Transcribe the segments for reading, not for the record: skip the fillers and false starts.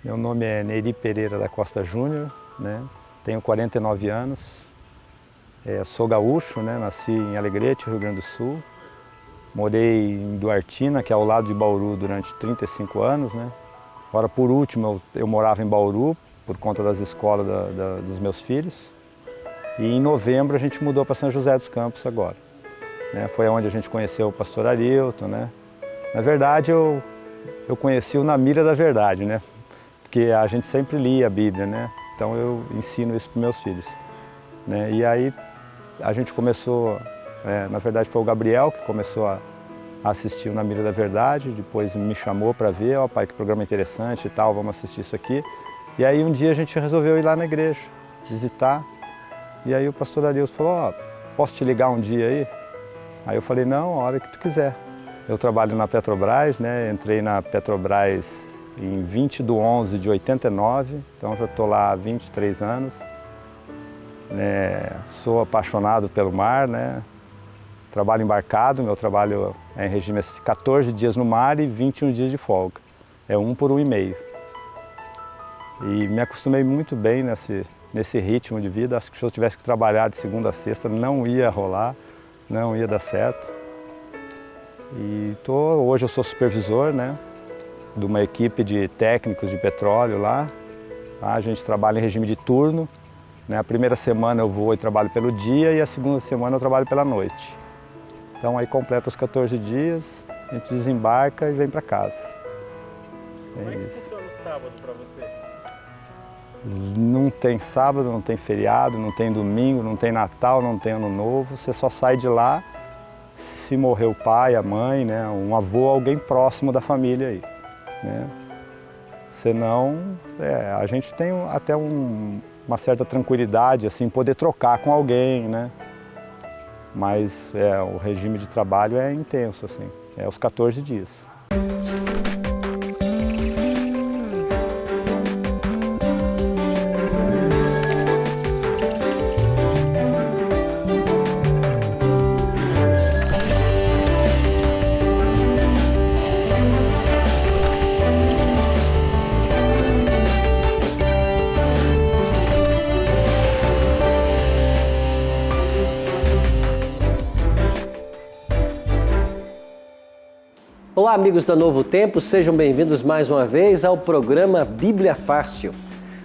Meu nome é Nery Pereira da Costa Júnior, né? Tenho 49 anos, sou gaúcho, né? Nasci em Alegrete, Rio Grande do Sul. Morei em Duartina, que é ao lado de Bauru, durante 35 anos, né? Agora, por último, eu morava em Bauru, por conta das escolas dos meus filhos. E em novembro a gente mudou para São José dos Campos agora, né? Foi onde a gente conheceu o pastor Arilton, né? Na verdade, eu conheci-o na mira da verdade, né? Porque a gente sempre lia a Bíblia, né? Então eu ensino isso para meus filhos, né? E aí a gente começou, na verdade foi o Gabriel que começou a assistir o Na Mira da Verdade, depois me chamou para ver, ó pai, que programa interessante e tal, vamos assistir isso aqui. E aí um dia a gente resolveu ir lá na igreja, visitar. E aí o pastor Arilton falou, ó, posso te ligar um dia aí? Aí eu falei, não, a hora que tu quiser. Eu trabalho na Petrobras, né? Entrei na Petrobras em 20 de 11 de 89, então já estou lá há 23 anos. Sou apaixonado pelo mar, né? Trabalho embarcado, meu trabalho é em regime 14 dias no mar e 21 dias de folga. É 1 por 1,5. E me acostumei muito bem nesse ritmo de vida. Acho que se eu tivesse que trabalhar de segunda a sexta não ia rolar, não ia dar certo. E hoje eu sou supervisor, né, de uma equipe de técnicos de petróleo lá. A gente trabalha em regime de turno, né? A primeira semana eu vou e trabalho pelo dia e a segunda semana eu trabalho pela noite. Então aí completa os 14 dias, a gente desembarca e vem para casa. Como é que funciona o sábado para você? Não tem sábado, não tem feriado, não tem domingo, não tem Natal, não tem Ano Novo. Você só sai de lá se morrer o pai, a mãe, né, um avô, alguém próximo da família aí, né? Senão, a gente tem até uma certa tranquilidade, assim, poder trocar com alguém, né? Mas o regime de trabalho é intenso, assim, é os 14 dias. Olá, amigos da Novo Tempo, sejam bem-vindos mais uma vez ao programa Bíblia Fácil.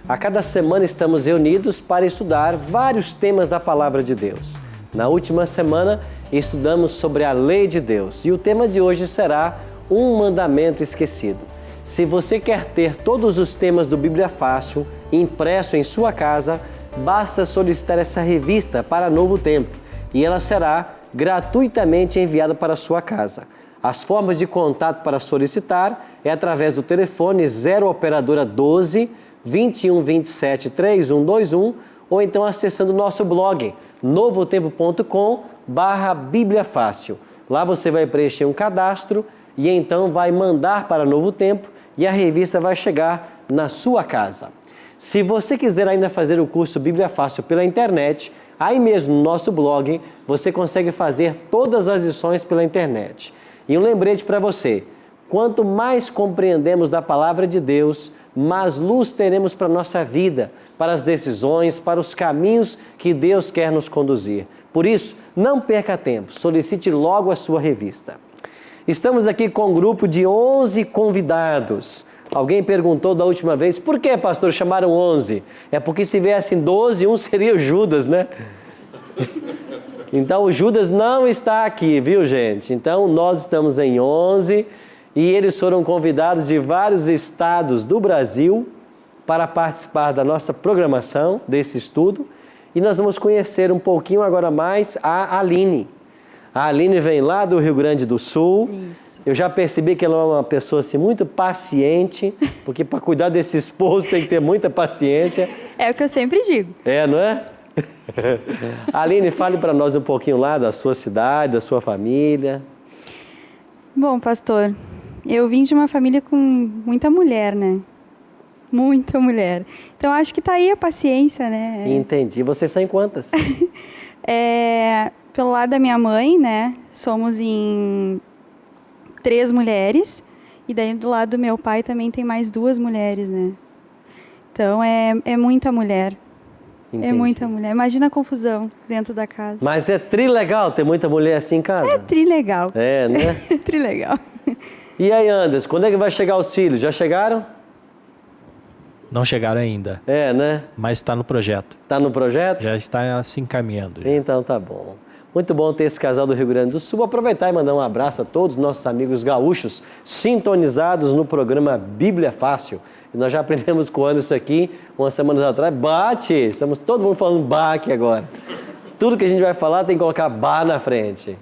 A cada semana estamos reunidos para estudar vários temas da Palavra de Deus. Na última semana, estudamos sobre a Lei de Deus e o tema de hoje será Um Mandamento Esquecido. Se você quer ter todos os temas do Bíblia Fácil impresso em sua casa, basta solicitar essa revista para Novo Tempo e ela será gratuitamente enviada para a sua casa. As formas de contato para solicitar é através do telefone 0 operadora 12 21 27 3121 ou então acessando o nosso blog novotempo.com/Bíblia Fácil. Lá você vai preencher um cadastro e então vai mandar para Novo Tempo e a revista vai chegar na sua casa. Se você quiser ainda fazer o curso Bíblia Fácil pela internet, aí mesmo no nosso blog você consegue fazer todas as lições pela internet. E um lembrete para você, quanto mais compreendemos da Palavra de Deus, mais luz teremos para a nossa vida, para as decisões, para os caminhos que Deus quer nos conduzir. Por isso, não perca tempo, solicite logo a sua revista. Estamos aqui com um grupo de 11 convidados. Alguém perguntou da última vez, por que, pastor, chamaram 11? É porque se viessem 12, um seria o Judas, né? Então o Judas não está aqui, viu, gente? Então nós estamos em 11 e eles foram convidados de vários estados do Brasil para participar da nossa programação, desse estudo. E nós vamos conhecer um pouquinho agora mais a Aline. A Aline vem lá do Rio Grande do Sul. Isso. Eu já percebi que ela é uma pessoa assim, muito paciente, porque para cuidar desse esposo tem que ter muita paciência. É o que eu sempre digo. Não é? Aline, fale para nós um pouquinho lá da sua cidade, da sua família. Bom, pastor, eu vim de uma família com muita mulher, né? Muita mulher. Então, acho que tá aí a paciência, né? Entendi. Vocês são em quantas? Pelo lado da minha mãe, né? Somos em 3 mulheres. E daí, do lado do meu pai, também tem mais 2 mulheres, né? Então é muita mulher. Entendi. É muita mulher. Imagina a confusão dentro da casa. Mas é trilegal ter muita mulher assim em casa? É trilegal. É, né? Trilegal. E aí, Anderson, quando é que vai chegar os filhos? Já chegaram? Não chegaram ainda, É, né? mas está no projeto. Tá no projeto? Já está se encaminhando. já. Então tá bom. Muito bom ter esse casal do Rio Grande do Sul. Vou aproveitar e mandar um abraço a todos os nossos amigos gaúchos sintonizados no programa Bíblia Fácil. E nós já aprendemos com o Anderson aqui, umas semanas atrás. Bate! Estamos todo mundo falando baque agora. Tudo que a gente vai falar tem que colocar ba na frente.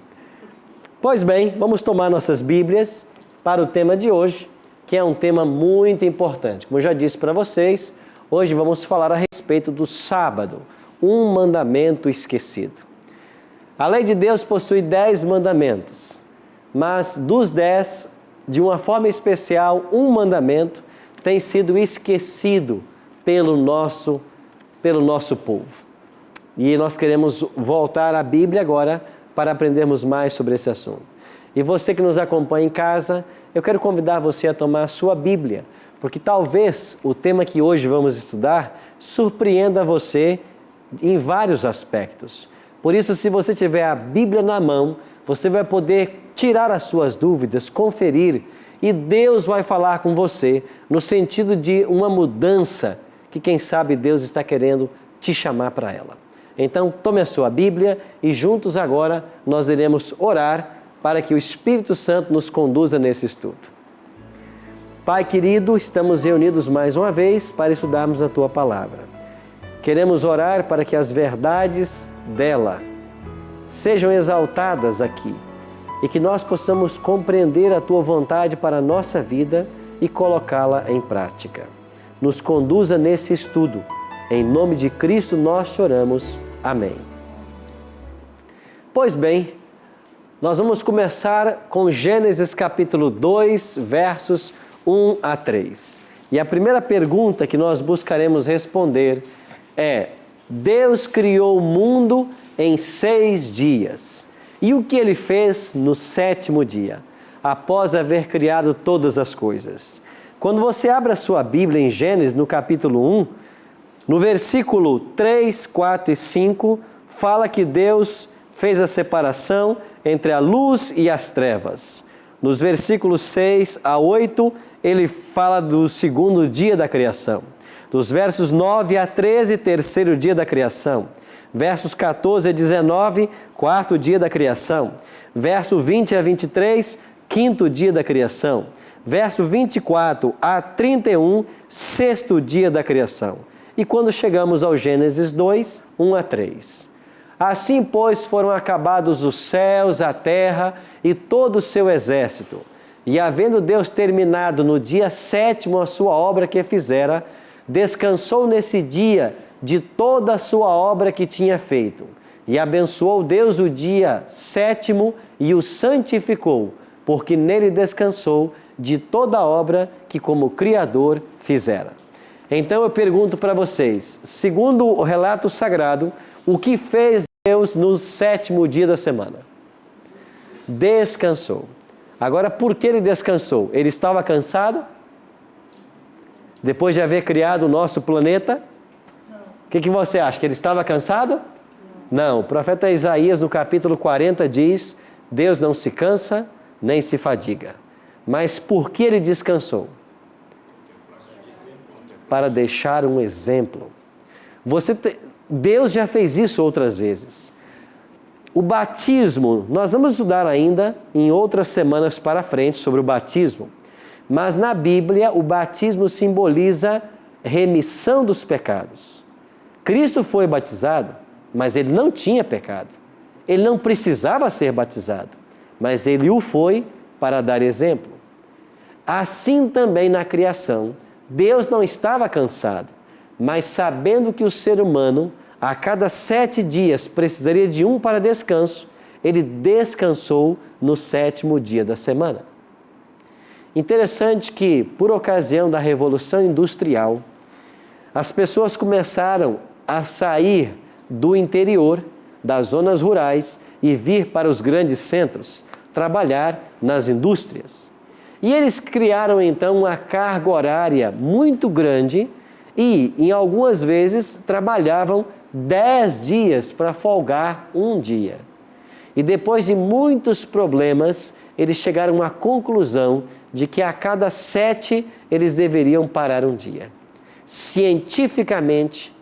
Pois bem, vamos tomar nossas Bíblias para o tema de hoje, que é um tema muito importante. Como eu já disse para vocês, hoje vamos falar a respeito do sábado, um mandamento esquecido. A lei de Deus possui 10 mandamentos, mas dos 10, de uma forma especial, um mandamento tem sido esquecido pelo nosso povo. E nós queremos voltar à Bíblia agora para aprendermos mais sobre esse assunto. E você que nos acompanha em casa, eu quero convidar você a tomar a sua Bíblia, porque talvez o tema que hoje vamos estudar surpreenda você em vários aspectos. Por isso, se você tiver a Bíblia na mão, você vai poder tirar as suas dúvidas, conferir, e Deus vai falar com você no sentido de uma mudança que, quem sabe, Deus está querendo te chamar para ela. Então, tome a sua Bíblia e juntos agora nós iremos orar para que o Espírito Santo nos conduza nesse estudo. Pai querido, estamos reunidos mais uma vez para estudarmos a Tua Palavra. Queremos orar para que as verdades dela sejam exaltadas aqui e que nós possamos compreender a Tua vontade para a nossa vida e colocá-la em prática. Nos conduza nesse estudo. Em nome de Cristo nós te oramos. Amém. Pois bem, nós vamos começar com Gênesis capítulo 2, versos 1 a 3. E a primeira pergunta que nós buscaremos responder é: Deus criou o mundo em 6 dias. E o que Ele fez no 7º dia, após haver criado todas as coisas? Quando você abre a sua Bíblia em Gênesis, no capítulo 1, no versículo 3, 4 e 5, fala que Deus fez a separação entre a luz e as trevas. Nos versículos 6 a 8, ele fala do 2º dia da criação. Dos versos 9 a 13, 3º dia da criação. Versos 14 a 19, 4º dia da criação. Verso 20 a 23, 5º dia da criação. Verso 24 a 31, 6º dia da criação. E quando chegamos ao Gênesis 2, 1 a 3. Assim, pois, foram acabados os céus, a terra e todo o seu exército. E havendo Deus terminado no dia 7º a sua obra que fizera, descansou nesse dia de toda a sua obra que tinha feito. E abençoou Deus o dia 7º e o santificou, porque nele descansou de toda a obra que como Criador fizera. Então eu pergunto para vocês, segundo o relato sagrado, o que fez Deus no 7º dia da semana? Descansou. Agora, por que ele descansou? Ele estava cansado? Depois de haver criado o nosso planeta? O que você acha? Que ele estava cansado? Não. O profeta Isaías, no capítulo 40, diz: Deus não se cansa, nem se fadiga. Mas por que ele descansou? Para deixar um exemplo. Deus já fez isso outras vezes. O batismo, nós vamos estudar ainda em outras semanas para frente sobre o batismo, mas na Bíblia o batismo simboliza remissão dos pecados. Cristo foi batizado, mas ele não tinha pecado. Ele não precisava ser batizado, mas ele o foi para dar exemplo. Assim também na criação, Deus não estava cansado, mas sabendo que o ser humano a cada 7 dias precisaria de um para descanso, ele descansou no 7º dia da semana. Interessante que, por ocasião da Revolução Industrial, as pessoas começaram a sair do interior, das zonas rurais, e vir para os grandes centros, trabalhar nas indústrias. E eles criaram então uma carga horária muito grande E, em algumas vezes, trabalhavam 10 dias para folgar um dia. E depois de muitos problemas, eles chegaram à conclusão de que a cada 7 eles deveriam parar um dia. Cientificamente,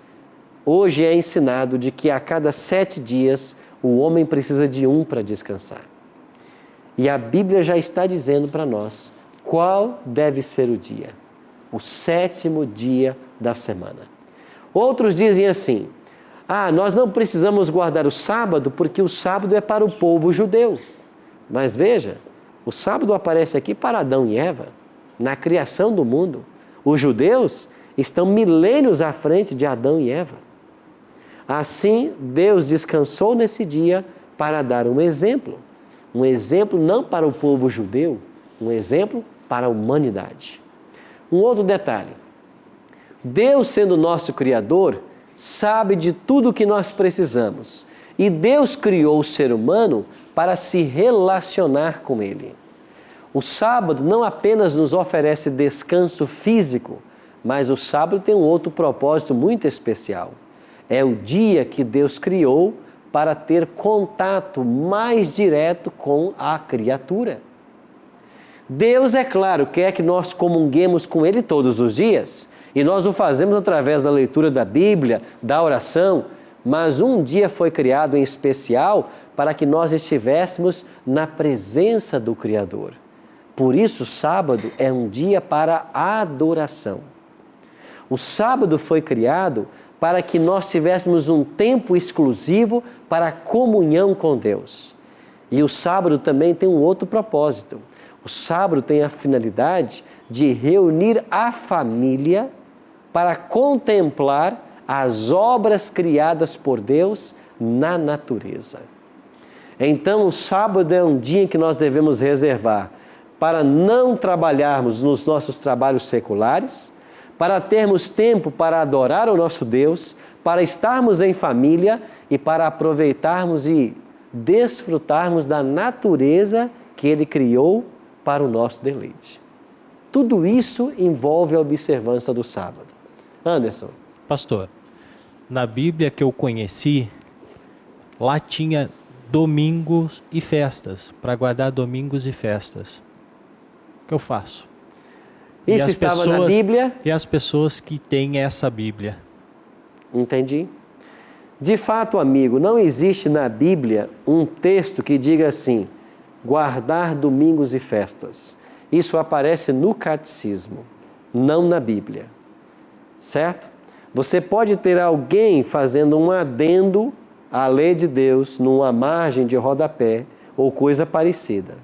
hoje é ensinado de que a cada 7 dias o homem precisa de um para descansar. E a Bíblia já está dizendo para nós qual deve ser o dia. O 7º dia da semana. Outros dizem assim: nós não precisamos guardar o sábado porque o sábado é para o povo judeu. Mas veja, o sábado aparece aqui para Adão e Eva, na criação do mundo. Os judeus estão milênios à frente de Adão e Eva. Assim, Deus descansou nesse dia para dar um exemplo não para o povo judeu, um exemplo para a humanidade. Um outro detalhe: Deus, sendo nosso Criador, sabe de tudo o que nós precisamos. E Deus criou o ser humano para se relacionar com Ele. O sábado não apenas nos oferece descanso físico, mas o sábado tem um outro propósito muito especial. É o dia que Deus criou para ter contato mais direto com a criatura. Deus, é claro, quer que nós comunguemos com Ele todos os dias, e nós o fazemos através da leitura da Bíblia, da oração, mas um dia foi criado em especial para que nós estivéssemos na presença do Criador. Por isso, o sábado é um dia para adoração. O sábado foi criado para que nós tivéssemos um tempo exclusivo para a comunhão com Deus. E o sábado também tem um outro propósito. O sábado tem a finalidade de reunir a família para contemplar as obras criadas por Deus na natureza. Então, o sábado é um dia em que nós devemos reservar para não trabalharmos nos nossos trabalhos seculares, para termos tempo para adorar o nosso Deus, para estarmos em família e para aproveitarmos e desfrutarmos da natureza que Ele criou para o nosso deleite. Tudo isso envolve a observância do sábado. Anderson. Pastor, na Bíblia que eu conheci, lá tinha domingos e festas, para guardar domingos e festas. O que eu faço? Isso estava na Bíblia? E as pessoas que têm essa Bíblia. Entendi. De fato, amigo, não existe na Bíblia um texto que diga assim: guardar domingos e festas. Isso aparece no catecismo, não na Bíblia. Certo? Você pode ter alguém fazendo um adendo à lei de Deus numa margem de rodapé ou coisa parecida.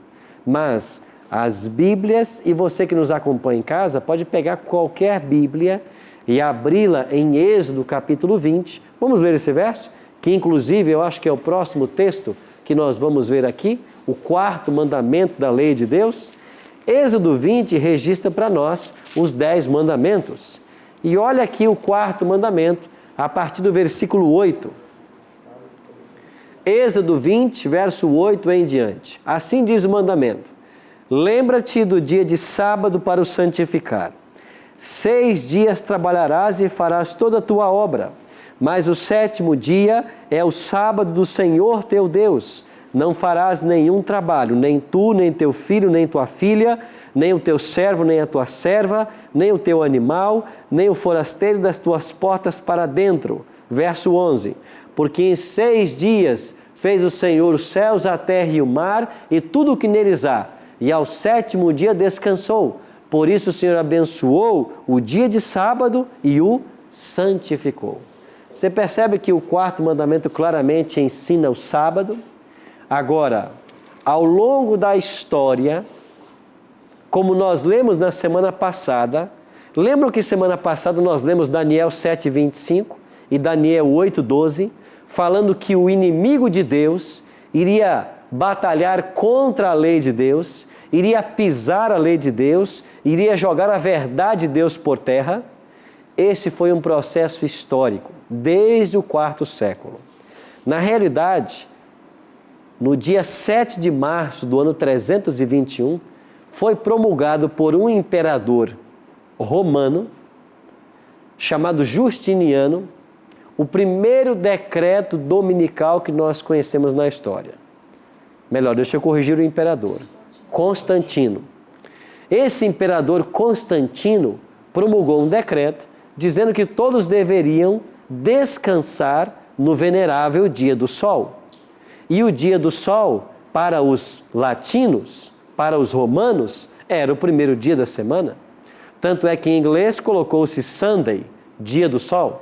Mas as Bíblias, e você que nos acompanha em casa, pode pegar qualquer Bíblia e abri-la em Êxodo capítulo 20. Vamos ler esse verso? Que inclusive eu acho que é o próximo texto que nós vamos ver aqui, o 4º mandamento da lei de Deus. Êxodo 20 registra para nós os 10 mandamentos. E olha aqui o 4º mandamento, a partir do versículo 8. Êxodo 20, verso 8 em diante. Assim diz o mandamento: lembra-te do dia de sábado para o santificar. 6 dias trabalharás e farás toda a tua obra, mas o 7º dia é o sábado do Senhor teu Deus. Não farás nenhum trabalho, nem tu, nem teu filho, nem tua filha, nem o teu servo, nem a tua serva, nem o teu animal, nem o forasteiro das tuas portas para dentro. Verso 11. Porque em 6 dias fez o Senhor os céus, a terra e o mar, e tudo o que neles há. E ao 7º dia descansou. Por isso o Senhor abençoou o dia de sábado e o santificou. Você percebe que o 4º mandamento claramente ensina o sábado? Agora, ao longo da história, como nós lemos na semana passada, lembram que semana passada nós lemos Daniel 7:25 e Daniel 8:12, falando que o inimigo de Deus iria batalhar contra a lei de Deus, iria pisar a lei de Deus, iria jogar a verdade de Deus por terra. Esse foi um processo histórico, desde o 4º século. Na realidade, no dia 7 de março do ano 321, foi promulgado por um imperador romano chamado Justiniano, o primeiro decreto dominical que nós conhecemos na história. Melhor, deixa eu corrigir o imperador. Constantino. Esse imperador Constantino promulgou um decreto dizendo que todos deveriam descansar no venerável dia do sol. E o dia do sol, para os latinos, para os romanos, era o primeiro dia da semana. Tanto é que em inglês colocou-se Sunday, dia do sol.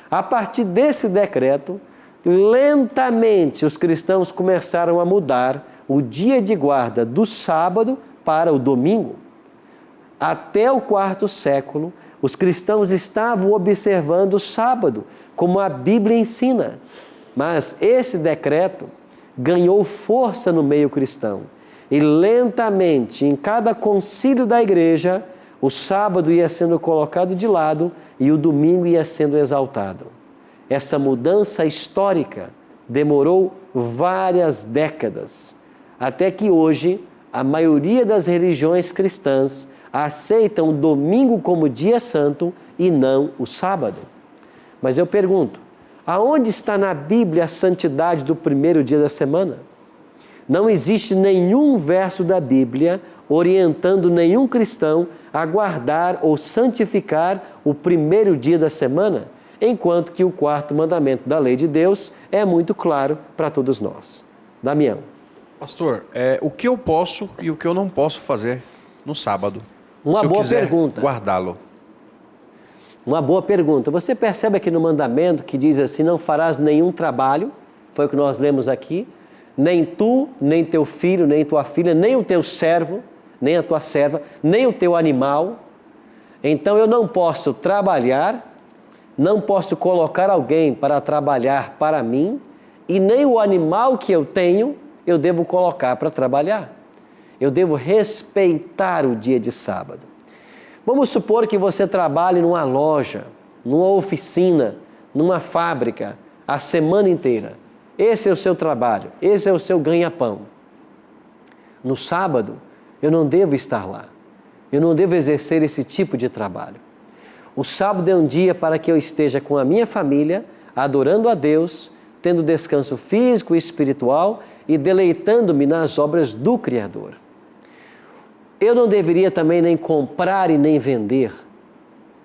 A partir desse decreto, lentamente os cristãos começaram a mudar o dia de guarda do sábado para o domingo. Até o quarto século, os cristãos estavam observando o sábado, como a Bíblia ensina. Mas esse decreto ganhou força no meio cristão. E lentamente, em cada concílio da igreja, o sábado ia sendo colocado de lado e o domingo ia sendo exaltado. Essa mudança histórica demorou várias décadas, até que hoje a maioria das religiões cristãs aceitam o domingo como dia santo e não o sábado. Mas eu pergunto, aonde está na Bíblia a santidade do primeiro dia da semana? Não existe nenhum verso da Bíblia orientando nenhum cristão a guardar ou santificar o primeiro dia da semana, enquanto que o quarto mandamento da lei de Deus é muito claro para todos nós. Damião. Pastor, o que eu posso e o que eu não posso fazer no sábado? Uma se eu boa quiser pergunta. Guardá-lo. Uma boa pergunta. Você percebe aqui no mandamento que diz assim, não farás nenhum trabalho, foi o que nós lemos aqui, nem tu, nem teu filho, nem tua filha, nem o teu servo, nem a tua serva, nem o teu animal. Então eu não posso trabalhar, não posso colocar alguém para trabalhar para mim, e nem o animal que eu tenho, eu devo colocar para trabalhar. Eu devo respeitar o dia de sábado. Vamos supor que você trabalhe numa loja, numa oficina, numa fábrica, a semana inteira. Esse é o seu trabalho, esse é o seu ganha-pão. No sábado, eu não devo estar lá. Eu não devo exercer esse tipo de trabalho. O sábado é um dia para que eu esteja com a minha família, adorando a Deus, tendo descanso físico e espiritual e deleitando-me nas obras do Criador. Eu não deveria também nem comprar e nem vender.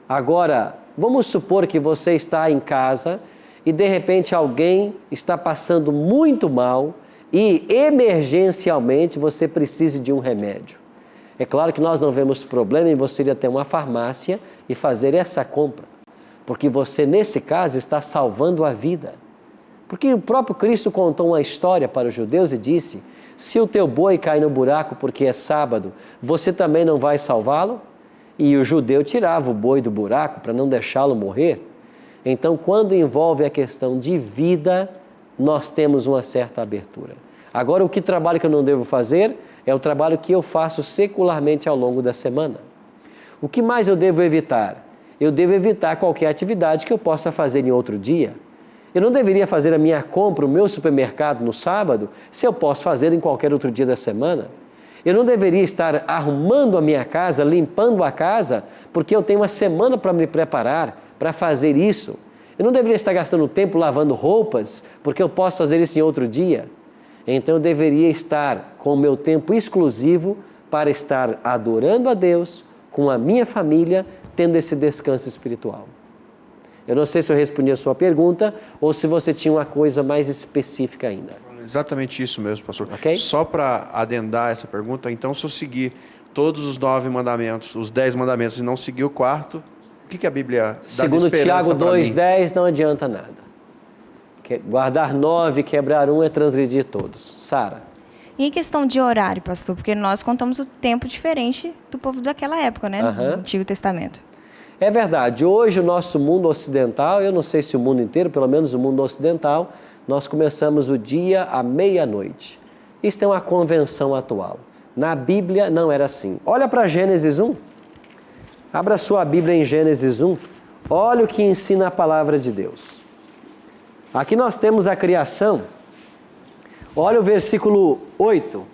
Agora, vamos supor que você está em casa e de repente alguém está passando muito mal e emergencialmente você precisa de um remédio. É claro que nós não vemos problema em você ir até uma farmácia e fazer essa compra, porque você nesse caso está salvando a vida. Porque o próprio Cristo contou uma história para os judeus e disse, se o teu boi cai no buraco porque é sábado, você também não vai salvá-lo? E o judeu tirava o boi do buraco para não deixá-lo morrer. Então, quando envolve a questão de vida, nós temos uma certa abertura. Agora, o que trabalho que eu não devo fazer é o trabalho que eu faço secularmente ao longo da semana. O que mais eu devo evitar? Eu devo evitar qualquer atividade que eu possa fazer em outro dia. Eu não deveria fazer a minha compra, o meu supermercado no sábado, se eu posso fazer em qualquer outro dia da semana. Eu não deveria estar arrumando a minha casa, limpando a casa, porque eu tenho uma semana para me preparar para fazer isso. Eu não deveria estar gastando tempo lavando roupas, porque eu posso fazer isso em outro dia. Então eu deveria estar com o meu tempo exclusivo para estar adorando a Deus, com a minha família, tendo esse descanso espiritual. Eu não sei se eu respondi a sua pergunta ou se você tinha uma coisa mais específica ainda. Exatamente isso mesmo, pastor. Okay? Só para adendar essa pergunta, então se eu seguir todos os 9 mandamentos, os 10 mandamentos e não seguir o quarto, o que a Bíblia dá Segundo de esperança Tiago para mim? 2,10 não adianta nada. Guardar 9, quebrar 1 é transgredir todos. Sara. E em questão de horário, pastor? Porque nós contamos o tempo diferente do povo daquela época, né? No Antigo Testamento. É verdade. Hoje o nosso mundo ocidental, eu não sei se o mundo inteiro, pelo menos o mundo ocidental, nós começamos o dia à meia-noite. Isso é uma convenção atual. Na Bíblia não era assim. Olha para Gênesis 1. Abra sua Bíblia em Gênesis 1. Olha o que ensina a palavra de Deus. Aqui nós temos a criação. Olha o versículo 8.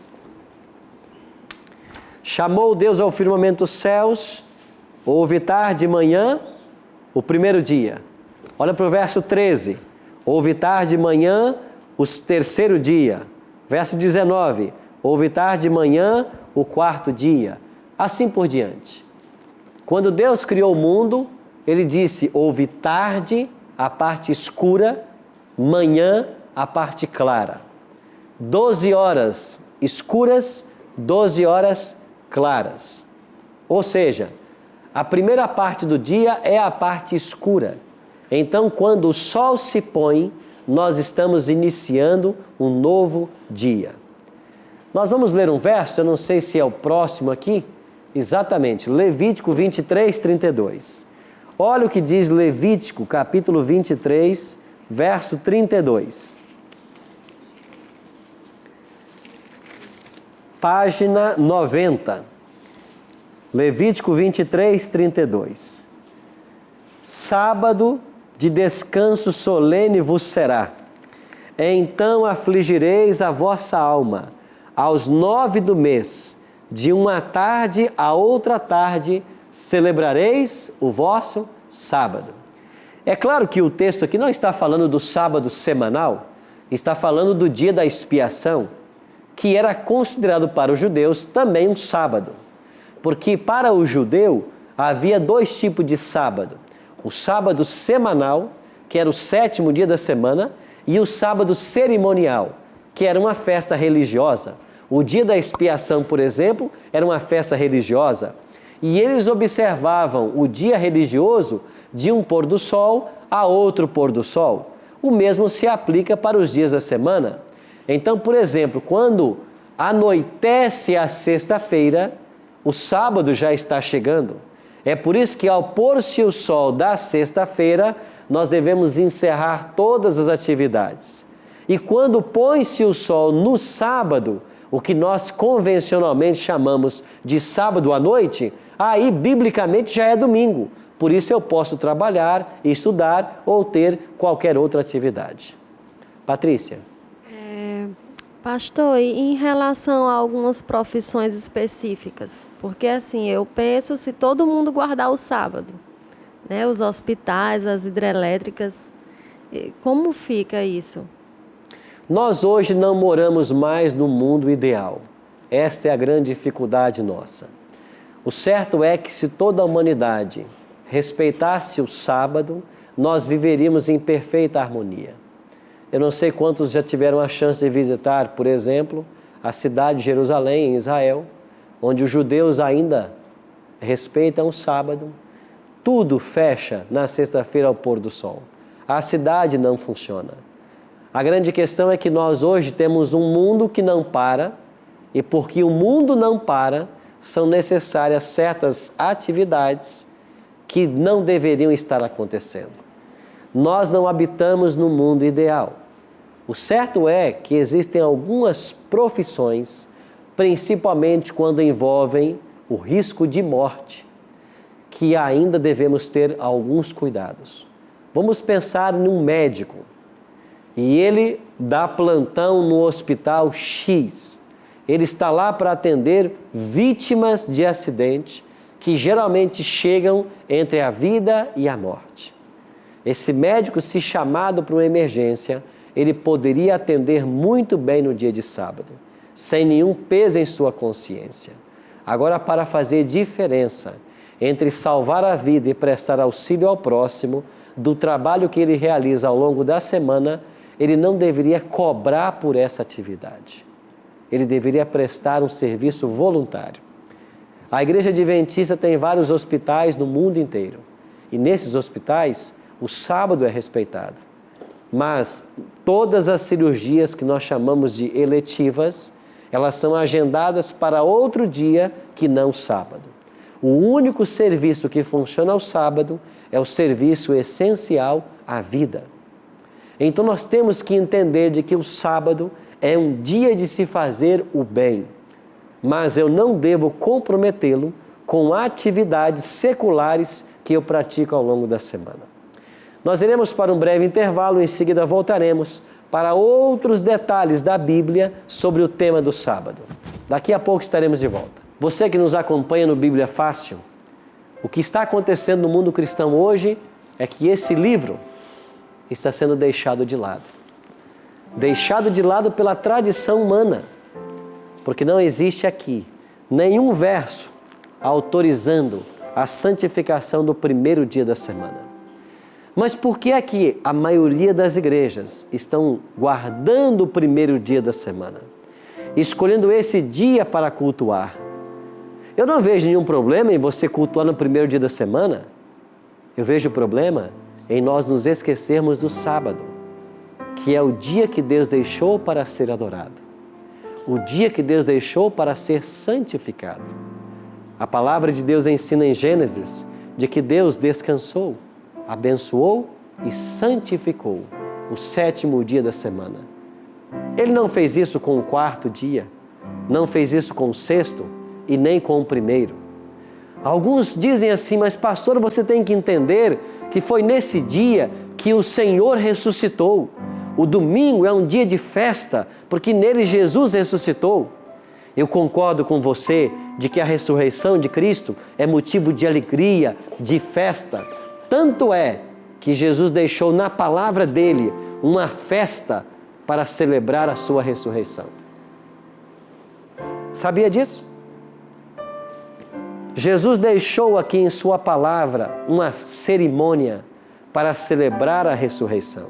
Chamou Deus ao firmamento os céus, houve tarde e manhã, o primeiro dia. Olha para o verso 13. Houve tarde e manhã, o terceiro dia. Verso 19. Houve tarde e manhã, o quarto dia. Assim por diante. Quando Deus criou o mundo, Ele disse, houve tarde, a parte escura, manhã, a parte clara. 12 horas escuras, 12 horas claras. Ou seja, a primeira parte do dia é a parte escura. Então, quando o sol se põe, nós estamos iniciando um novo dia. Nós vamos ler um verso, eu não sei se é o próximo aqui, exatamente, Levítico 23, 32. Olha o que diz Levítico, capítulo 23, verso 32. Página 90. Levítico 23, 32. Sábado de descanso solene vos será. Então afligireis a vossa alma. Aos 9 do mês, de uma tarde a outra tarde, celebrareis o vosso sábado. É claro que o texto aqui não está falando do sábado semanal, está falando do dia da expiação, que era considerado para os judeus também um sábado. Porque para o judeu havia 2 tipos de sábado. O sábado semanal, que era o 7º dia da semana, e o sábado cerimonial, que era uma festa religiosa. O dia da expiação, por exemplo, era uma festa religiosa. E eles observavam o dia religioso de um pôr do sol a outro pôr do sol. O mesmo se aplica para os dias da semana. Então, por exemplo, quando anoitece a sexta-feira, o sábado já está chegando. É por isso que ao pôr-se o sol da sexta-feira, nós devemos encerrar todas as atividades. E quando põe-se o sol no sábado, o que nós convencionalmente chamamos de sábado à noite, aí biblicamente já é domingo. Por isso eu posso trabalhar, estudar ou ter qualquer outra atividade. Patrícia. Pastor, e em relação a algumas profissões específicas? Porque assim, eu penso se todo mundo guardar o sábado, né? Os hospitais, as hidrelétricas, como fica isso? Nós hoje não moramos mais no mundo ideal. Esta é a grande dificuldade nossa. O certo é que se toda a humanidade respeitasse o sábado, nós viveríamos em perfeita harmonia. Eu não sei quantos já tiveram a chance de visitar, por exemplo, a cidade de Jerusalém, em Israel, onde os judeus ainda respeitam o sábado. Tudo fecha na sexta-feira ao pôr do sol. A cidade não funciona. A grande questão é que nós hoje temos um mundo que não para, e porque o mundo não para, são necessárias certas atividades que não deveriam estar acontecendo. Nós não habitamos no mundo ideal. O certo é que existem algumas profissões, principalmente quando envolvem o risco de morte, que ainda devemos ter alguns cuidados. Vamos pensar num médico, e ele dá plantão no hospital X. Ele está lá para atender vítimas de acidente que geralmente chegam entre a vida e a morte. Esse médico, se chamado para uma emergência, ele poderia atender muito bem no dia de sábado, sem nenhum peso em sua consciência. Agora, para fazer diferença entre salvar a vida e prestar auxílio ao próximo, do trabalho que ele realiza ao longo da semana, ele não deveria cobrar por essa atividade. Ele deveria prestar um serviço voluntário. A Igreja Adventista tem vários hospitais no mundo inteiro. E nesses hospitais, o sábado é respeitado. Mas todas as cirurgias que nós chamamos de eletivas, elas são agendadas para outro dia que não sábado. O único serviço que funciona ao sábado é o serviço essencial à vida. Então nós temos que entender de que o sábado é um dia de se fazer o bem, mas eu não devo comprometê-lo com atividades seculares que eu pratico ao longo da semana. Nós iremos para um breve intervalo, em seguida voltaremos para outros detalhes da Bíblia sobre o tema do sábado. Daqui a pouco estaremos de volta. Você que nos acompanha no Bíblia Fácil, o que está acontecendo no mundo cristão hoje é que esse livro está sendo deixado de lado. Deixado de lado pela tradição humana, porque não existe aqui nenhum verso autorizando a santificação do primeiro dia da semana. Mas por que é que a maioria das igrejas estão guardando o primeiro dia da semana, escolhendo esse dia para cultuar? Eu não vejo nenhum problema em você cultuar no primeiro dia da semana. Eu vejo problema em nós nos esquecermos do sábado, que é o dia que Deus deixou para ser adorado, o dia que Deus deixou para ser santificado. A palavra de Deus ensina em Gênesis de que Deus descansou, abençoou e santificou o 7º dia da semana. Ele não fez isso com o 4º dia, não fez isso com o 6º e nem com o 1º. Alguns dizem assim, mas pastor, você tem que entender que foi nesse dia que o Senhor ressuscitou. O domingo é um dia de festa, porque nele Jesus ressuscitou. Eu concordo com você de que a ressurreição de Cristo é motivo de alegria, de festa. Tanto é que Jesus deixou na palavra dele uma festa para celebrar a sua ressurreição. Sabia disso? Jesus deixou aqui em sua palavra uma cerimônia para celebrar a ressurreição.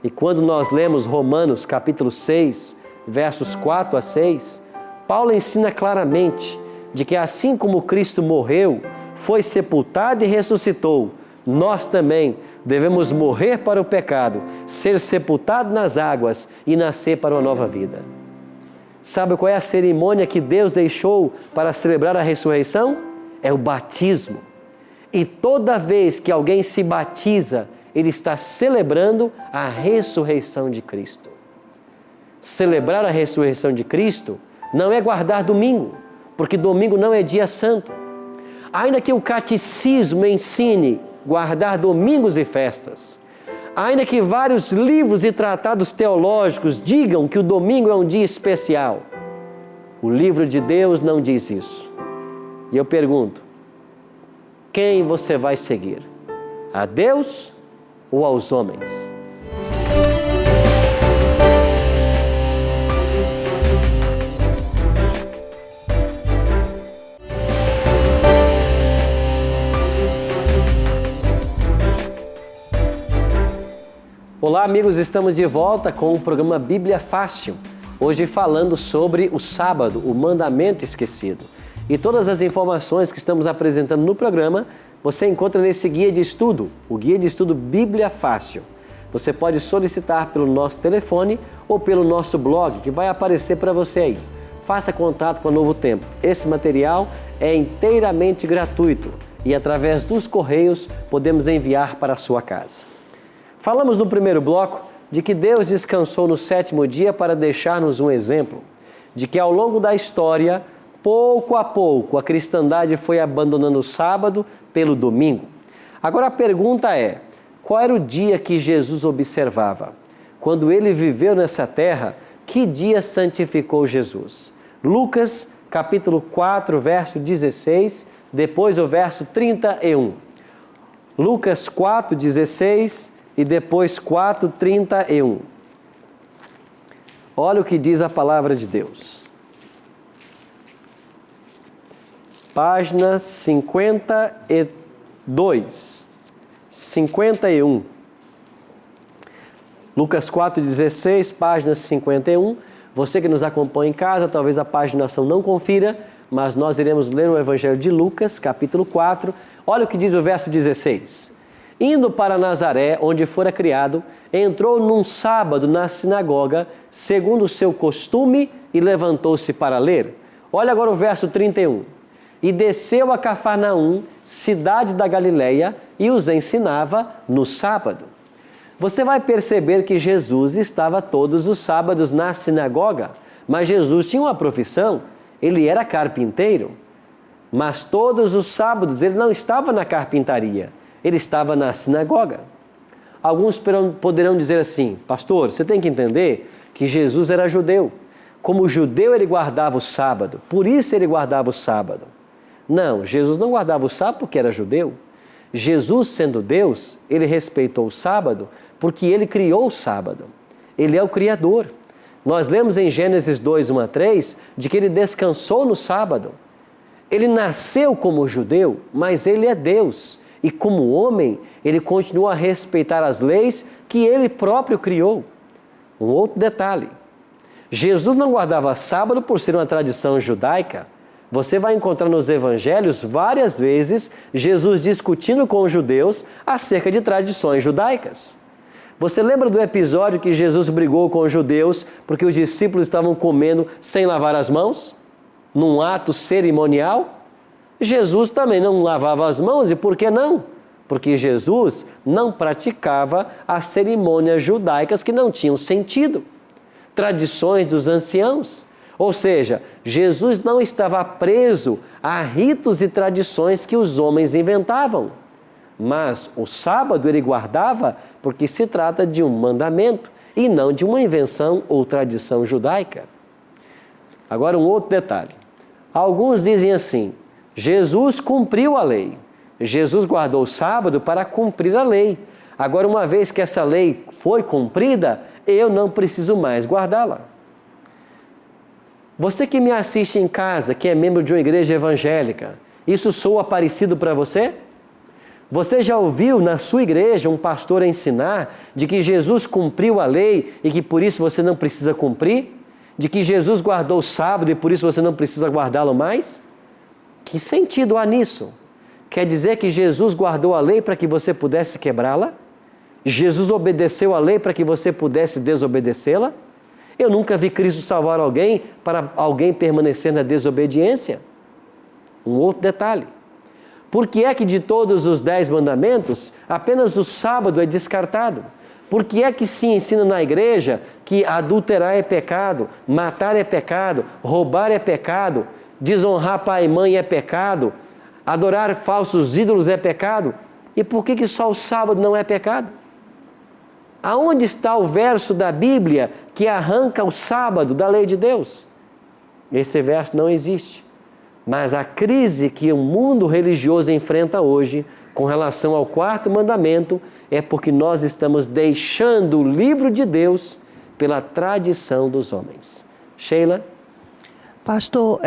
E quando nós lemos Romanos capítulo 6, versos 4 a 6, Paulo ensina claramente de que assim como Cristo morreu, foi sepultado e ressuscitou, nós também devemos morrer para o pecado, ser sepultado nas águas e nascer para uma nova vida. Sabe qual é a cerimônia que Deus deixou para celebrar a ressurreição? É o batismo. E toda vez que alguém se batiza, ele está celebrando a ressurreição de Cristo. Celebrar a ressurreição de Cristo não é guardar domingo, porque domingo não é dia santo. Ainda que o catecismo ensine guardar domingos e festas, ainda que vários livros e tratados teológicos digam que o domingo é um dia especial, o livro de Deus não diz isso. E eu pergunto, quem você vai seguir? A Deus ou aos homens? Olá amigos, estamos de volta com o programa Bíblia Fácil. Hoje falando sobre o sábado, o mandamento esquecido. E todas as informações que estamos apresentando no programa, você encontra nesse guia de estudo, o guia de estudo Bíblia Fácil. Você pode solicitar pelo nosso telefone ou pelo nosso blog, que vai aparecer para você aí. Faça contato com a Novo Tempo. Esse material é inteiramente gratuito e através dos correios podemos enviar para a sua casa. Falamos no primeiro bloco de que Deus descansou no 7º dia para deixar-nos um exemplo de que ao longo da história, pouco a pouco, a cristandade foi abandonando o sábado pelo domingo. Agora a pergunta é, qual era o dia que Jesus observava? Quando ele viveu nessa terra, que dia santificou Jesus? Lucas, capítulo 4, verso 16, depois o verso 31. Lucas 4, 16 e depois 4:31. Olha o que diz a palavra de Deus. Página 52, 51. Lucas 4:16, página 51. Você que nos acompanha em casa, talvez a paginação não confira, mas nós iremos ler o Evangelho de Lucas, capítulo 4. Olha o que diz o verso 16. Indo para Nazaré, onde fora criado, entrou num sábado na sinagoga, segundo o seu costume, e levantou-se para ler. Olha agora o verso 31. E desceu a Cafarnaum, cidade da Galileia, e os ensinava no sábado. Você vai perceber que Jesus estava todos os sábados na sinagoga, mas Jesus tinha uma profissão, ele era carpinteiro. Mas todos os sábados ele não estava na carpintaria. Ele estava na sinagoga. Alguns poderão dizer assim, pastor, você tem que entender que Jesus era judeu. Como judeu ele guardava o sábado, por isso ele guardava o sábado. Não, Jesus não guardava o sábado porque era judeu. Jesus, sendo Deus, ele respeitou o sábado porque ele criou o sábado. Ele é o Criador. Nós lemos em Gênesis 2, 1 a 3, de que ele descansou no sábado. Ele nasceu como judeu, mas ele é Deus. E como homem, ele continua a respeitar as leis que ele próprio criou. Um outro detalhe. Jesus não guardava sábado por ser uma tradição judaica. Você vai encontrar nos evangelhos várias vezes Jesus discutindo com os judeus acerca de tradições judaicas. Você lembra do episódio que Jesus brigou com os judeus porque os discípulos estavam comendo sem lavar as mãos? Num ato cerimonial? Jesus também não lavava as mãos, e por que não? Porque Jesus não praticava as cerimônias judaicas que não tinham sentido. Tradições dos anciãos. Ou seja, Jesus não estava preso a ritos e tradições que os homens inventavam. Mas o sábado ele guardava porque se trata de um mandamento e não de uma invenção ou tradição judaica. Agora um outro detalhe. Alguns dizem assim, Jesus cumpriu a lei. Jesus guardou o sábado para cumprir a lei. Agora, uma vez que essa lei foi cumprida, eu não preciso mais guardá-la. Você que me assiste em casa, que é membro de uma igreja evangélica, isso soa parecido para você? Você já ouviu na sua igreja um pastor ensinar de que Jesus cumpriu a lei e que por isso você não precisa cumprir? De que Jesus guardou o sábado e por isso você não precisa guardá-lo mais? Que sentido há nisso? Quer dizer que Jesus guardou a lei para que você pudesse quebrá-la? Jesus obedeceu a lei para que você pudesse desobedecê-la? Eu nunca vi Cristo salvar alguém para alguém permanecer na desobediência. Um outro detalhe. Por que é que de todos os 10 mandamentos, apenas o sábado é descartado? Por que é que se ensina na igreja que adulterar é pecado, matar é pecado, roubar é pecado, desonrar pai e mãe é pecado, adorar falsos ídolos é pecado? E por que só o sábado não é pecado? Aonde está o verso da Bíblia que arranca o sábado da lei de Deus? Esse verso não existe. Mas a crise que o mundo religioso enfrenta hoje com relação ao 4º mandamento é porque nós estamos deixando o livro de Deus pela tradição dos homens. Sheila? Pastor,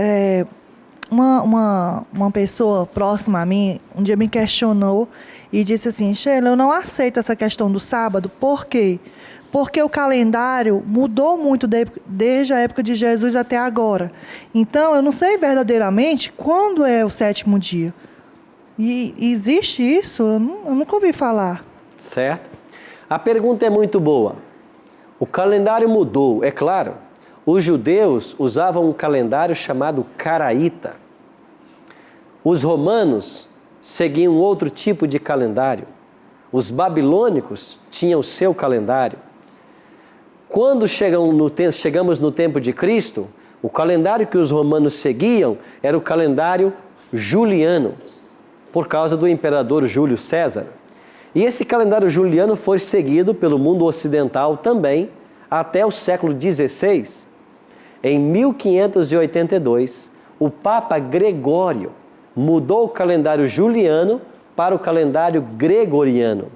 uma pessoa próxima a mim um dia me questionou e disse assim, Sheila, eu não aceito essa questão do sábado, por quê? Porque o calendário mudou muito desde a época de Jesus até agora. Então, eu não sei verdadeiramente quando é o 7º dia. E existe isso? Eu nunca ouvi falar. Certo. A pergunta é muito boa. O calendário mudou, é claro. Os judeus usavam um calendário chamado caraíta. Os romanos seguiam outro tipo de calendário. Os babilônicos tinham o seu calendário. Quando chegamos no tempo de Cristo, o calendário que os romanos seguiam era o calendário juliano, por causa do imperador Júlio César. E esse calendário juliano foi seguido pelo mundo ocidental também até o século XVI. Em 1582, o Papa Gregório mudou o calendário juliano para o calendário gregoriano.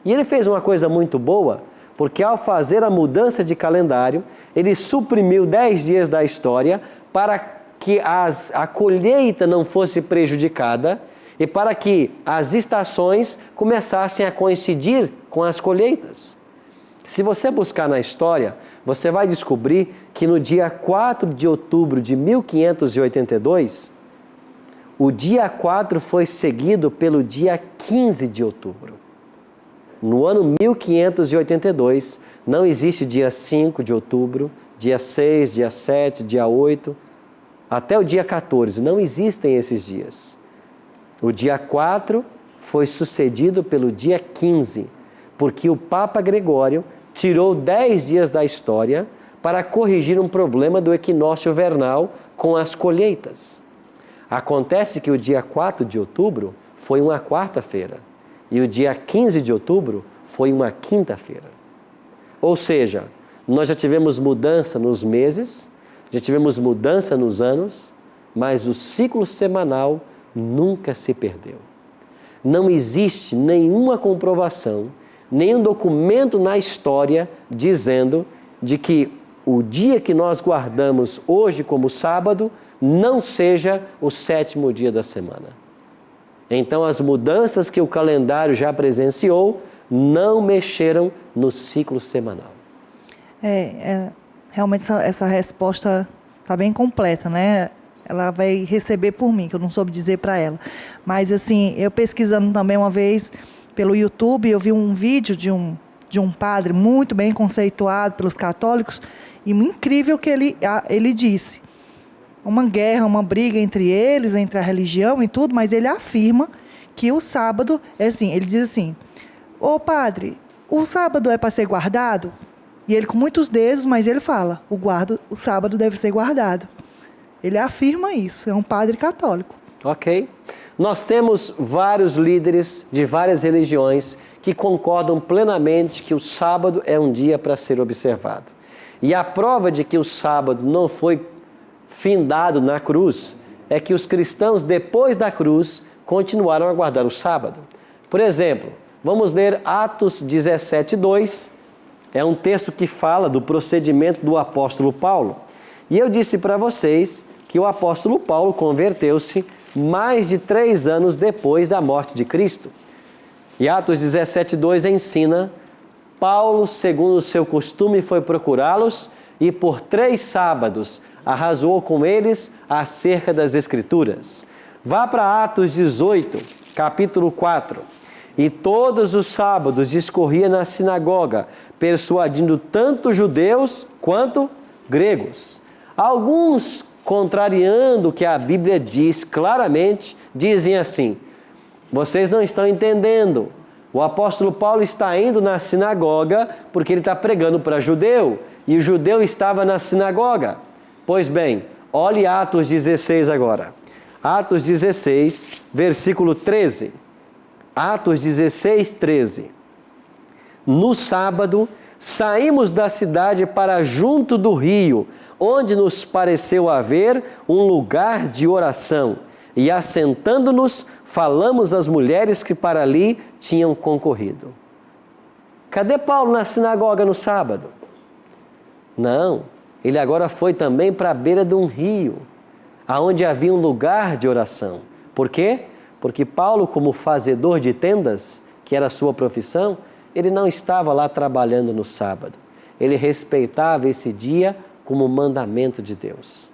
E ele fez uma coisa muito boa, porque ao fazer a mudança de calendário, ele suprimiu 10 dias da história para que a colheita não fosse prejudicada e para que as estações começassem a coincidir com as colheitas. Se você buscar na história, você vai descobrir que no dia 4 de outubro de 1582, o dia 4 foi seguido pelo dia 15 de outubro. No ano 1582, não existe dia 5 de outubro, dia 6, dia 7, dia 8, até o dia 14. Não existem esses dias. O dia 4 foi sucedido pelo dia 15, porque o Papa Gregório tirou 10 dias da história para corrigir um problema do equinócio vernal com as colheitas. Acontece que o dia 4 de outubro foi uma quarta-feira. E o dia 15 de outubro foi uma quinta-feira. Ou seja, nós já tivemos mudança nos meses, já tivemos mudança nos anos, mas o ciclo semanal nunca se perdeu. não existe nenhuma comprovação, nenhum documento na história dizendo de que o dia que nós guardamos hoje como sábado não seja o 7º dia da semana. Então, as mudanças que o calendário já presenciou não mexeram no ciclo semanal. Realmente essa resposta está bem completa, né? Ela vai receber por mim, que eu não soube dizer para ela. Mas, assim, eu pesquisando também uma vez pelo YouTube, eu vi um vídeo de um padre muito bem conceituado pelos católicos, e incrível que ele disse. Uma guerra, uma briga entre eles, entre a religião e tudo, mas ele afirma que o sábado é assim, ele diz assim: ô padre, o sábado é para ser guardado? E ele com muitos dedos, mas ele fala, o sábado deve ser guardado. Ele afirma isso, é um padre católico. Ok. Nós temos vários líderes de várias religiões que concordam plenamente que o sábado é um dia para ser observado. E a prova de que o sábado não foi findado na cruz é que os cristãos, depois da cruz, continuaram a guardar o sábado. Por exemplo, vamos ler Atos 17:2. É um texto que fala do procedimento do apóstolo Paulo. E eu disse para vocês que o apóstolo Paulo converteu-se mais de 3 anos depois da morte de Cristo. E Atos 17:2 ensina: Paulo, segundo o seu costume, foi procurá-los e por 3 sábados arrazoou com eles acerca das Escrituras. Vá para Atos 18, capítulo 4. E todos os sábados discorria na sinagoga, persuadindo tanto judeus quanto gregos. Alguns, contrariando o que a Bíblia diz claramente, dizem assim: vocês não estão entendendo. O apóstolo Paulo está indo na sinagoga porque ele está pregando para judeu, e o judeu estava na sinagoga. Pois bem, olhe Atos 16 agora. Atos 16, versículo 13. Atos 16, 13. No sábado, saímos da cidade para junto do rio, onde nos pareceu haver um lugar de oração. E assentando-nos, falamos às mulheres que para ali tinham concorrido. Cadê Paulo na sinagoga no sábado? Não, ele agora foi também para a beira de um rio, aonde havia um lugar de oração. Por quê? Porque Paulo, como fazedor de tendas, que era a sua profissão, ele não estava lá trabalhando no sábado. Ele respeitava esse dia como mandamento de Deus.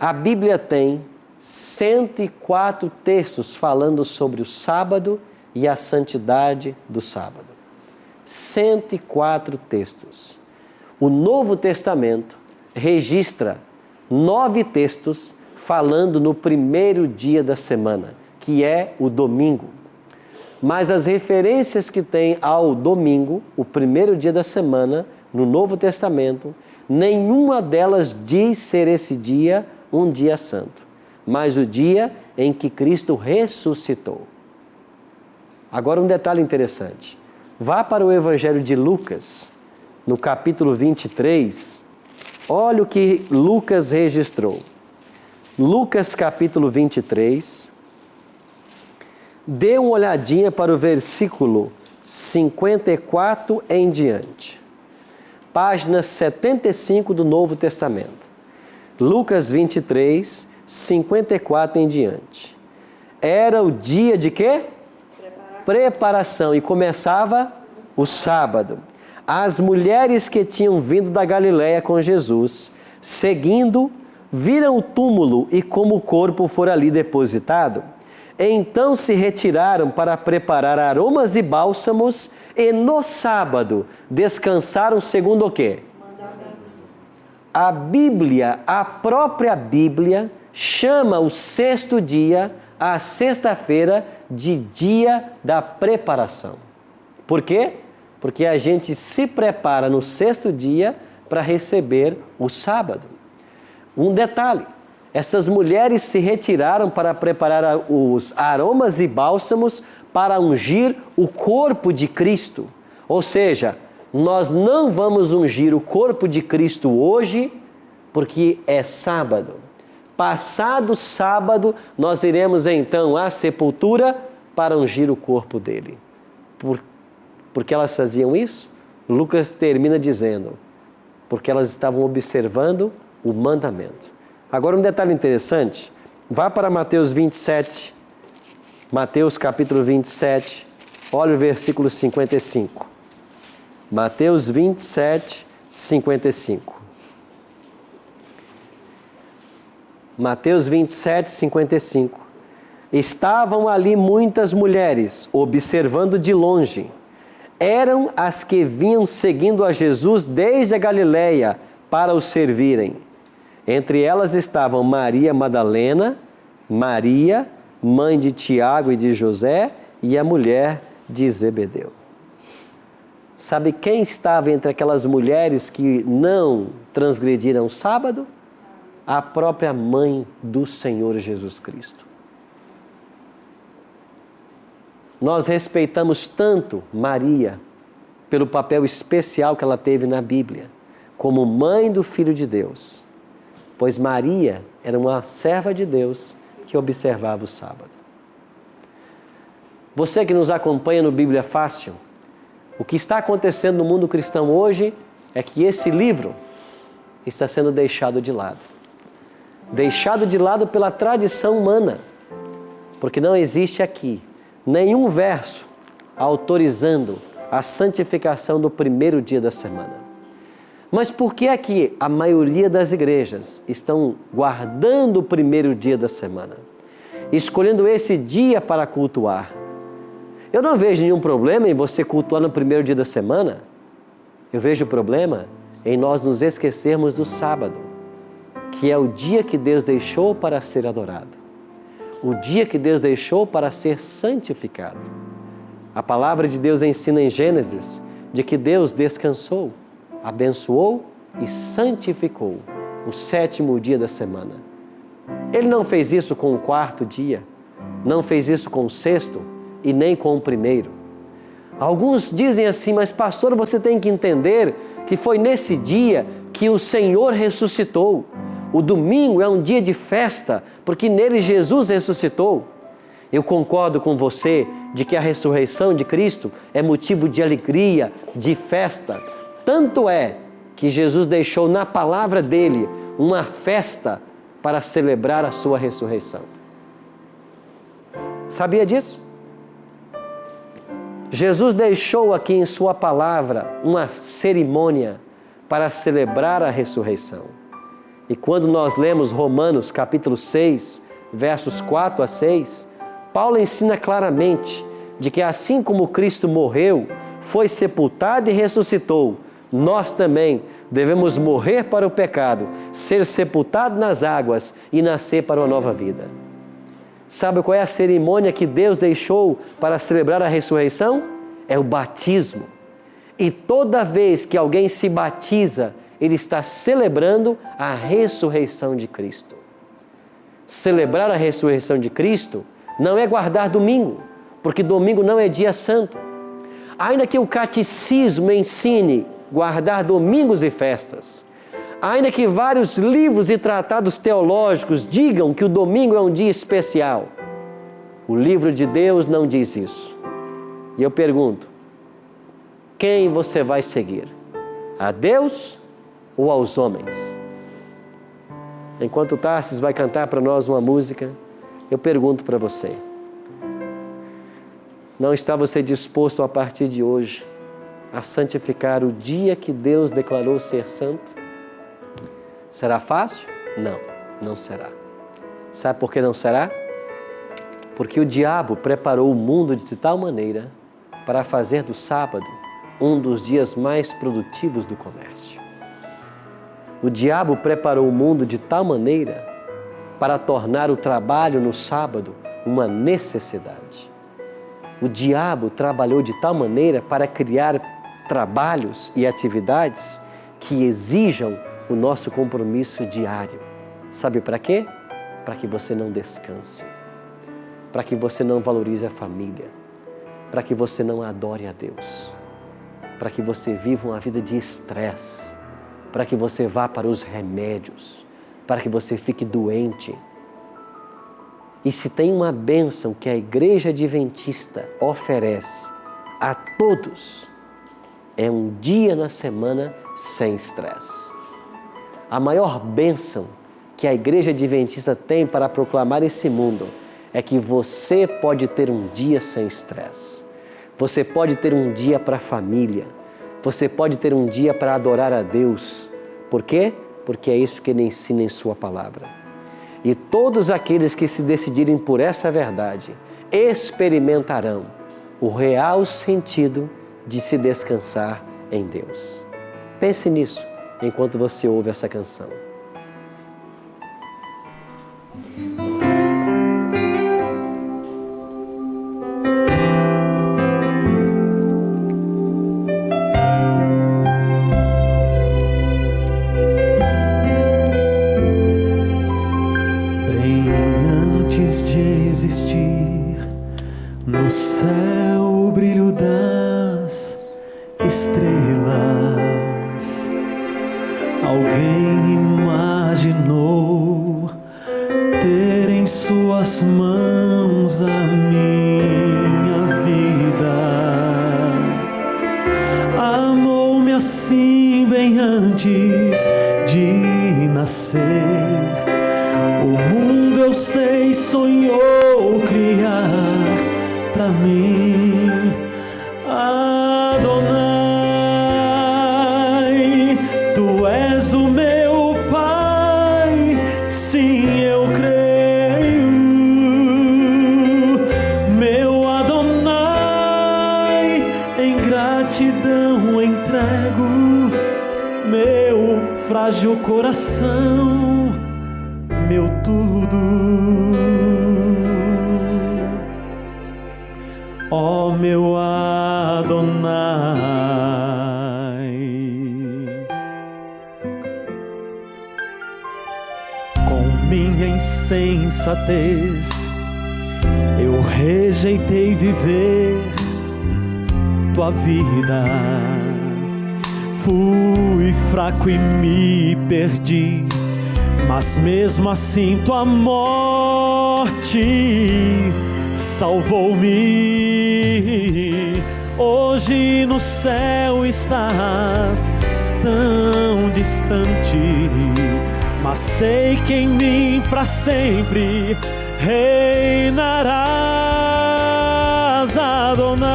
A Bíblia tem 104 textos falando sobre o sábado e a santidade do sábado. 104 textos. O Novo Testamento registra 9 textos falando no primeiro dia da semana, que é o domingo. Mas as referências que tem ao domingo, o primeiro dia da semana, no Novo Testamento, nenhuma delas diz ser esse dia um dia santo, mas o dia em que Cristo ressuscitou. Agora um detalhe interessante. Vá para o Evangelho de Lucas, no capítulo 23, olha o que Lucas registrou. Lucas capítulo 23, dê uma olhadinha para o versículo 54 em diante. Página 75 do Novo Testamento. Lucas 23, 54 em diante. Era o dia de quê? Preparação. E começava o sábado. As mulheres que tinham vindo da Galiléia com Jesus, seguindo, viram o túmulo e como o corpo fora ali depositado. Então se retiraram para preparar aromas e bálsamos e no sábado descansaram segundo o quê? A Bíblia, a própria Bíblia, chama o 6º dia, a sexta-feira, de dia da preparação. Por quê? Porque a gente se prepara no 6º dia para receber o sábado. Um detalhe, essas mulheres se retiraram para preparar os aromas e bálsamos para ungir o corpo de Cristo. Ou seja, nós não vamos ungir o corpo de Cristo hoje porque é sábado. Passado sábado, nós iremos então à sepultura para ungir o corpo dele. Por que elas faziam isso? Lucas termina dizendo, porque elas estavam observando o mandamento. Agora um detalhe interessante, vá para Mateus 27, Mateus capítulo 27, olha o versículo 55. Mateus 27, 55. Mateus 27, 55. Estavam ali muitas mulheres, observando de longe. Eram as que vinham seguindo a Jesus desde a Galileia para o servirem. Entre elas estavam Maria Madalena, Maria, mãe de Tiago e de José, e a mulher de Zebedeu. Sabe quem estava entre aquelas mulheres que não transgrediram o sábado? A própria mãe do Senhor Jesus Cristo. Nós respeitamos tanto Maria pelo papel especial que ela teve na Bíblia, como mãe do Filho de Deus, pois Maria era uma serva de Deus que observava o sábado. Você que nos acompanha no Bíblia Fácil, o que está acontecendo no mundo cristão hoje é que esse livro está sendo deixado de lado. Deixado de lado pela tradição humana, porque não existe aqui nenhum verso autorizando a santificação do primeiro dia da semana. Mas por que é que a maioria das igrejas estão guardando o primeiro dia da semana, escolhendo esse dia para cultuar? Eu não vejo nenhum problema em você cultuar no primeiro dia da semana. Eu vejo problema em nós nos esquecermos do sábado, que é o dia que Deus deixou para ser adorado. O dia que Deus deixou para ser santificado. A palavra de Deus ensina em Gênesis de que Deus descansou, abençoou e santificou o sétimo dia da semana. Ele não fez isso com o quarto dia, não fez isso com o sexto e nem com o primeiro. Alguns dizem assim, mas pastor, você tem que entender que foi nesse dia que o Senhor ressuscitou. O domingo é um dia de festa, porque nele Jesus ressuscitou. Eu concordo com você de que a ressurreição de Cristo é motivo de alegria, de festa. Tanto é que Jesus deixou na palavra dele uma festa para celebrar a sua ressurreição. Sabia disso? Jesus deixou aqui em sua palavra uma cerimônia para celebrar a ressurreição. E quando nós lemos Romanos capítulo 6, versos 4 a 6, Paulo ensina claramente de que assim como Cristo morreu, foi sepultado e ressuscitou, nós também devemos morrer para o pecado, ser sepultado nas águas e nascer para uma nova vida. Sabe qual é a cerimônia que Deus deixou para celebrar a ressurreição? É o batismo. E toda vez que alguém se batiza, ele está celebrando a ressurreição de Cristo. Celebrar a ressurreição de Cristo não é guardar domingo, porque domingo não é dia santo. Ainda que o catecismo ensine guardar domingos e festas, ainda que vários livros e tratados teológicos digam que o domingo é um dia especial, o livro de Deus não diz isso. E eu pergunto, quem você vai seguir? A Deus ou aos homens? Enquanto Tarsis vai cantar para nós uma música, eu pergunto para você, não está você disposto a partir de hoje a santificar o dia que Deus declarou ser santo? Será fácil? Não, não será. Sabe por que não será? Porque o diabo preparou o mundo de tal maneira para fazer do sábado um dos dias mais produtivos do comércio. O diabo preparou o mundo de tal maneira para tornar o trabalho no sábado uma necessidade. O diabo trabalhou de tal maneira para criar trabalhos e atividades que exijam o nosso compromisso diário. Sabe para quê? Para que você não descanse, para que você não valorize a família, para que você não adore a Deus, para que você viva uma vida de estresse, para que você vá para os remédios, para que você fique doente. E se tem uma bênção que a Igreja Adventista oferece a todos, é um dia na semana sem estresse. A maior bênção que a Igreja Adventista tem para proclamar esse mundo é que você pode ter um dia sem estresse. Você pode ter um dia para a família. Você pode ter um dia para adorar a Deus. Por quê? Porque é isso que Ele ensina em Sua palavra. E todos aqueles que se decidirem por essa verdade experimentarão o real sentido de se descansar em Deus. Pense nisso enquanto você ouve essa canção. No céu o brilho das estrelas, alguém imaginou ter em suas mãos a minha vida. Amou-me assim bem antes de nascer. O mundo, eu sei, sonhou criar pra mim. Adonai, Tu és o meu Pai, sim, eu creio. Meu Adonai, em gratidão entrego meu frágil coração, meu tudo. Ó meu Adonai, com minha insensatez eu rejeitei viver Tua vida. Fui fraco e me perdi, mas mesmo assim Tua morte salvou-me. Hoje no céu estás tão distante, mas sei que em mim para sempre reinarás, Adonai.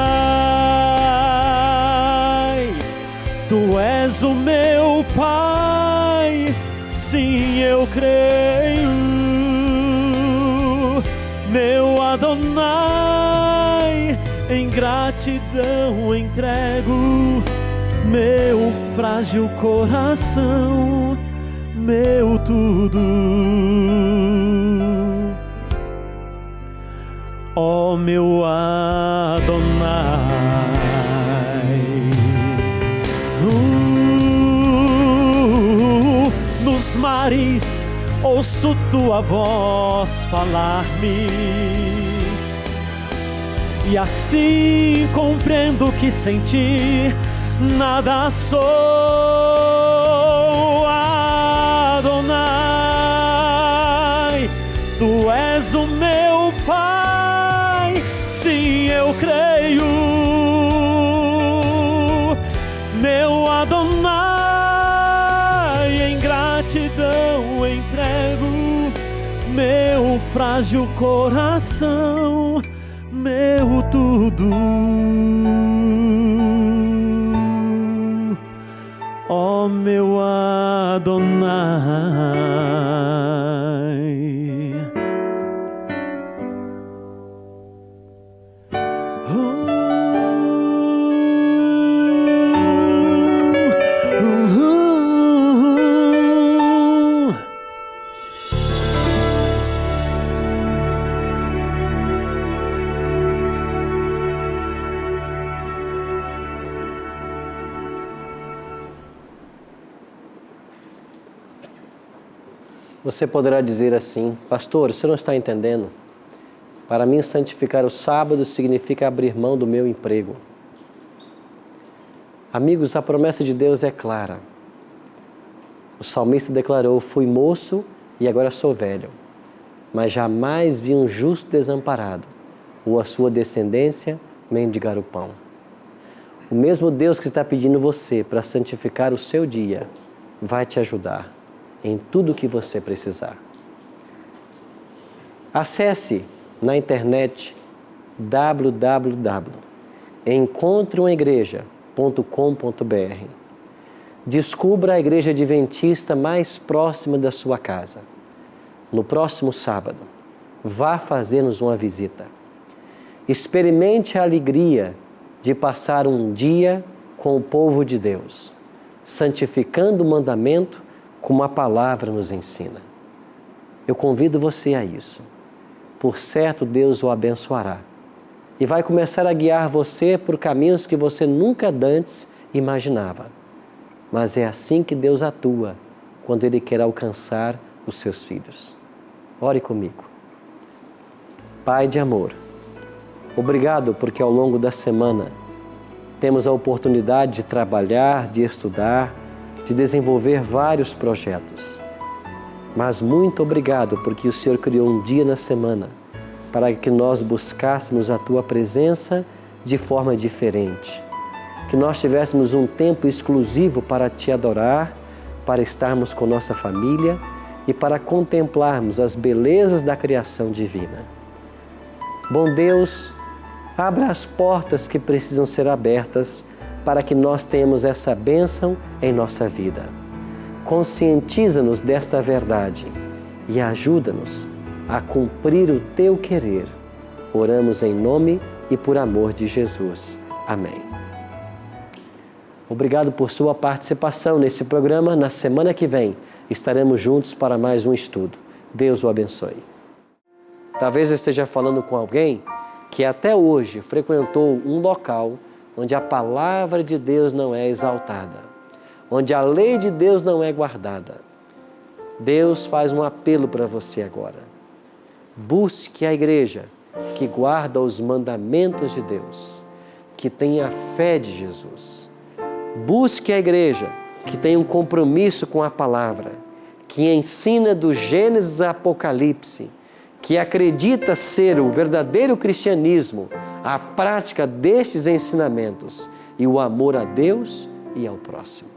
Tu és o meu Pai, sim, eu creio. Meu Adonai, em gratidão entrego meu frágil coração, meu tudo. Ó meu Adonai, nos mares ouço Tua voz falar-me, e assim compreendo que sem Ti nada sou. Adonai, Tu és o meu Pai, sim, eu creio. Meu Adonai, em gratidão entrego meu frágil coração, meu tudo. Ó meu Adonai. Você poderá dizer assim: pastor, você não está entendendo? Para mim, santificar o sábado significa abrir mão do meu emprego. Amigos, a promessa de Deus é clara. O salmista declarou: fui moço e agora sou velho, mas jamais vi um justo desamparado, ou a sua descendência mendigar o pão. O mesmo Deus que está pedindo você para santificar o seu dia, vai te ajudar em tudo o que você precisar. Acesse na internet www.encontreumaigreja.com.br. Descubra a igreja adventista mais próxima da sua casa. No próximo sábado, vá fazer-nos uma visita. Experimente a alegria de passar um dia com o povo de Deus, santificando o mandamento como a palavra nos ensina. Eu convido você a isso. Por certo, Deus o abençoará e vai começar a guiar você por caminhos que você nunca antes imaginava. Mas é assim que Deus atua quando Ele quer alcançar os seus filhos. Ore comigo. Pai de amor, obrigado porque ao longo da semana temos a oportunidade de trabalhar, de estudar, de desenvolver vários projetos. Mas muito obrigado porque o Senhor criou um dia na semana para que nós buscássemos a Tua presença de forma diferente. Que nós tivéssemos um tempo exclusivo para Te adorar, para estarmos com nossa família e para contemplarmos as belezas da criação divina. Bom Deus, abra as portas que precisam ser abertas para que nós tenhamos essa bênção em nossa vida. Conscientiza-nos desta verdade e ajuda-nos a cumprir o Teu querer. Oramos em nome e por amor de Jesus. Amém. Obrigado por sua participação nesse programa. Na semana que vem estaremos juntos para mais um estudo. Deus o abençoe. Talvez eu esteja falando com alguém que até hoje frequentou um local onde a palavra de Deus não é exaltada, onde a lei de Deus não é guardada. Deus faz um apelo para você agora. Busque a igreja que guarda os mandamentos de Deus, que tem a fé de Jesus. Busque a igreja que tem um compromisso com a palavra, que ensina do Gênesis a Apocalipse, que acredita ser o verdadeiro cristianismo, a prática destes ensinamentos e o amor a Deus e ao próximo.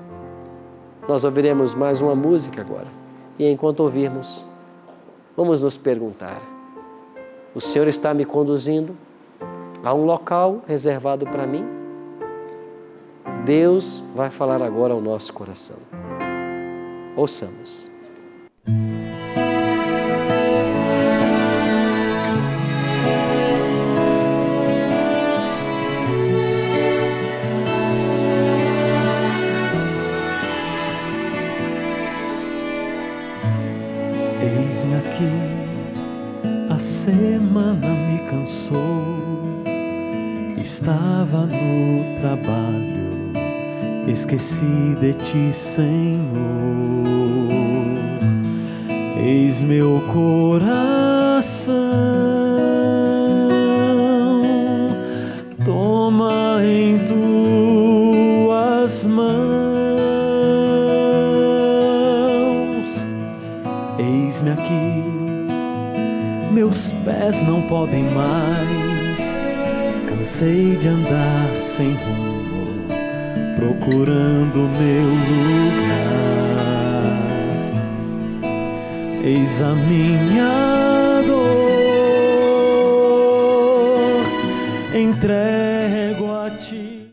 Nós ouviremos mais uma música agora. E enquanto ouvirmos, vamos nos perguntar: o Senhor está me conduzindo a um local reservado para mim? Deus vai falar agora ao nosso coração. Ouçamos. Eis-me aqui, a semana me cansou, estava no trabalho, esqueci de Ti, Senhor. Eis meu coração, toma em Tuas mãos. Eis-me aqui, meus pés não podem mais, cansei de andar sem rumo, procurando meu lugar. Eis a minha dor, entregue